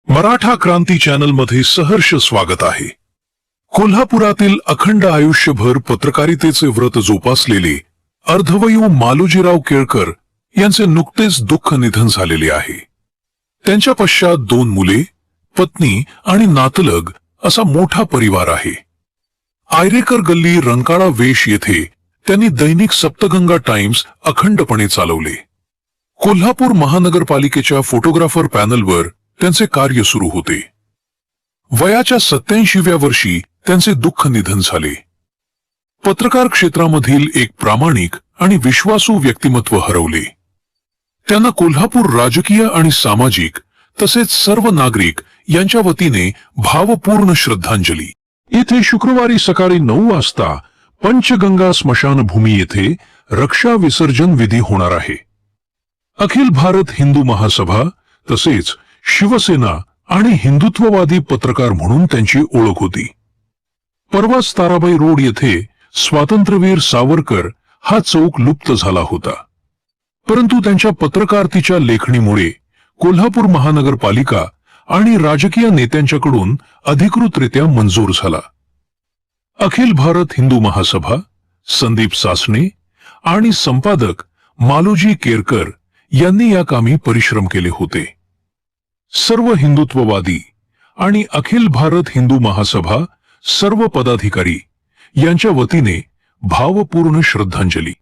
मराठा क्रांती channel मध्ये सहर्ष स्वागत आहे। कोल्हापुरातील अखंड आयुष्यभर पत्रकारितेचे व्रत जोपासलेले अर्धवयू मालोजीराव केळकर यांचे नुकतेच दुःख निधन झालेले आहे। त्यांच्या पश्चात 2 मुले, पत्नी आणि नातलग असा मोठा परिवार आहे। आयरेकर गल्ली रंकाळा वेश येथे त्यांनी दैनिक सप्तगंगा टाइम्स अखंडपणे चालवले। कोल्हापूर महानगरपालिकेच्या फोटोग्राफर पॅनलवर त्यांचे कार्य सुरू होते। वयाच्या 87व्या वर्षी त्यांचे दुःख निधन झाले। पत्रकार क्षेत्रामधील एक प्रामाणिक आणि विश्वासू व्यक्तिमत्व हरवले। त्यांना कोल्हापूर राजकीय आणि सामाजिक तसेच सर्व नागरिक यांच्या वतीने भावपूर्ण श्रद्धांजली। येथे शुक्रवारी सकाळी 9 वाजता पंचगंगा स्मशानभूमी येथे रक्षा विसर्जन विधी होणार आहे। अखिल भारत हिंदू महासभा तसेच शिवसेना आणि हिंदुत्ववादी पत्रकार म्हणून त्यांची ओळख होती। परवाच ताराबाई रोड येथे स्वातंत्र्यवीर सावरकर हा चौक लुप्त झाला होता, परंतु त्यांच्या पत्रकारितेच्या लेखणीमुळे कोल्हापूर महानगरपालिका आणि राजकीय नेत्यांच्याकडून अधिकृतरित्या मंजूर झाला। अखिल भारत हिंदू महासभा, संदीप सासणे आणि संपादक मालोजी केळकर यांनी या कामी परिश्रम केले होते। सर्व हिंदुत्ववादी आणि अखिल भारत हिंदू महासभा सर्व पदाधिकारी यांच्या वतीने भावपूर्ण श्रद्धांजली।